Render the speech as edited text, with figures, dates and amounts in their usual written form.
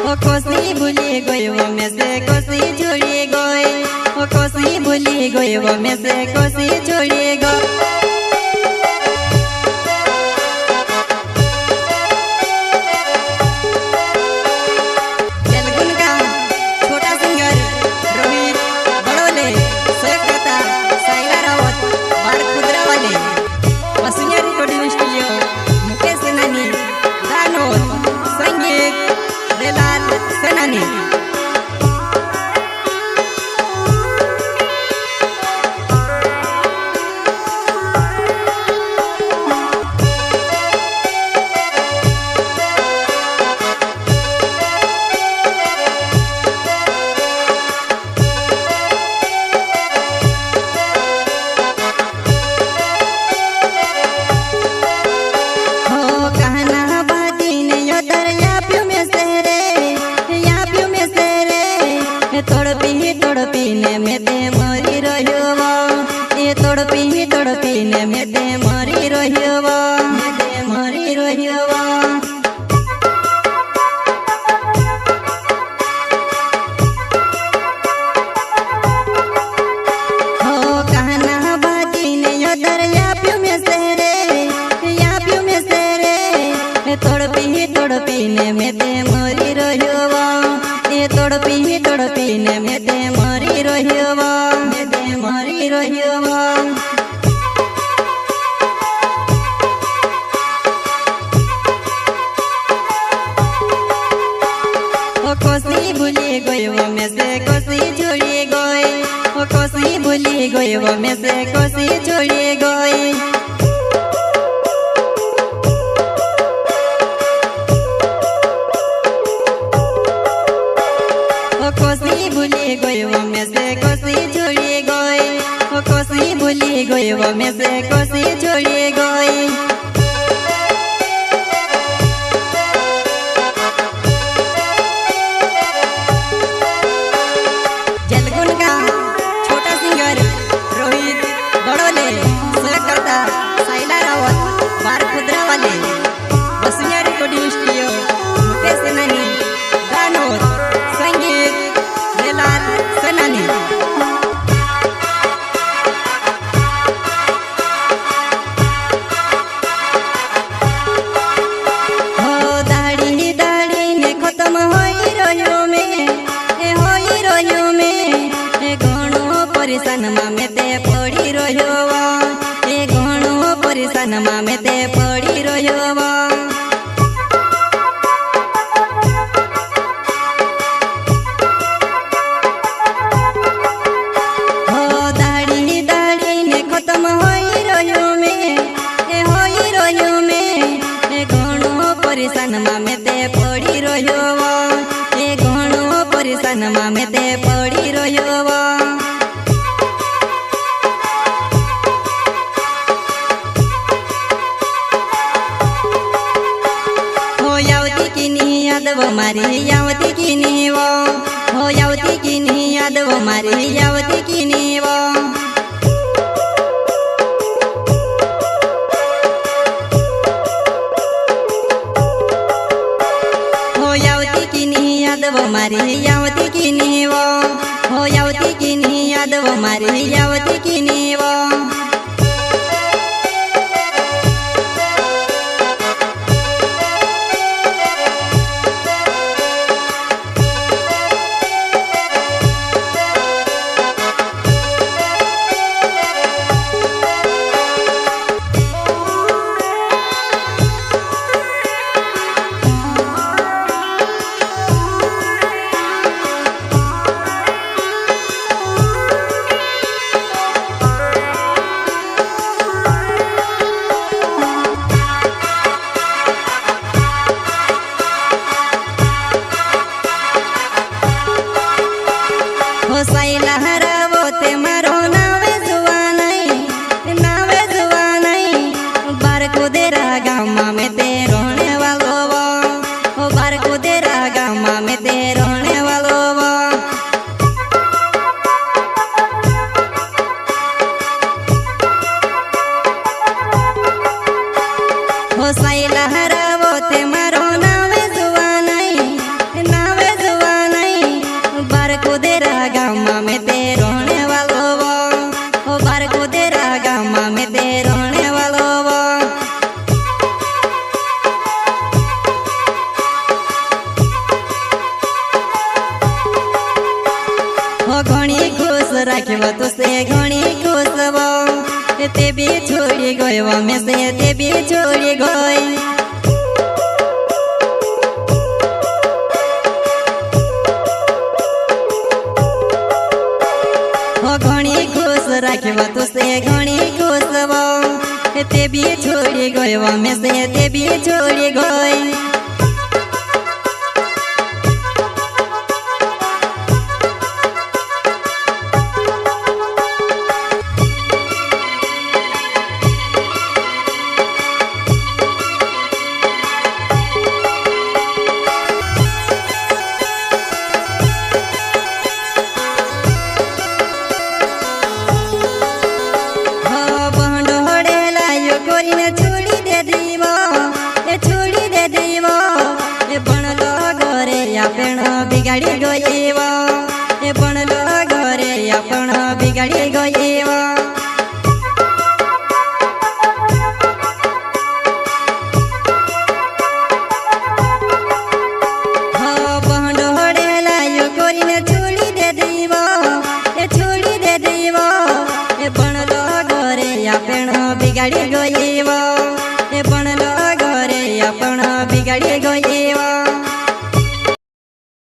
ओ कोसी भूली गई वो में से कोसी छोड़ी गई, ओ कोसी भूली गई वो में से कोसी छोड़ी गई। तड़पीने में ते मरी रहियो, ये तड़पीने में ते मरी रहियो, ते मरी रहियो। हो कहना बाजी ने यो दरिया प्यू में से रे, या प्यू में से रे, तड़पीने में ते मरी रहियो, ये तड़पीने में ते मरी रहियो, ते मरी रहियो। ओ कोसी भूली गई वो में से कोसी छोड़ी गई, ओ कोसी भूली गई वो में से कोसी छोड़ी गई। कोसी भूली गई वो में से कोसी छोड़ी गई, ओ कोसी भूली गई वो में से कोसी छोड़ी गई। जलगुन का छोटा सिंगर रोहित बड़ोले, सहकर्ता साइला रावत, बार खुदरा वाले, बसुनिया रिकॉर्डिंग स्टूडियो, मुकेश सेनानी, गानोर, संगीत सेनानी। हो दाढ़ी दाढ़ी ने खत्म होई रहियो में, ए होई रहियो में, ए घणो परेशान में ते पड़ी रहियो, ए घणो परेशान में ते पड़ी रहियो। परेशान में ते पड़ी रहियो, ए घणो परेशान में ते पड़ी रहियो। हो यावती की नी याद वो मारी, यावती की नी वो, हो यावती की नी याद वो मारी, यावती की नी वो। वो मारी यावती की नी वो, हो यावती की नी याद वो मारी, यावती की नी वो। राखवा तो से घणी खुशवा ते भी छोड़ी गयो में से ते भी छोड़ी गई हो घणी खुश राखवा तो से घणी खुशवा ते भी छोड़ी गयो में से ते भी छोड़ी गई बिगाड़ी गईवा ए बनलो घरे आपण बिगाड़ी गईवा हाँ बहनोड़े लायो कोरीने छोड़ी दे दीवा ए छोड़ी दे दीवा ए बनलो घरे आपण बिगाड़ी गई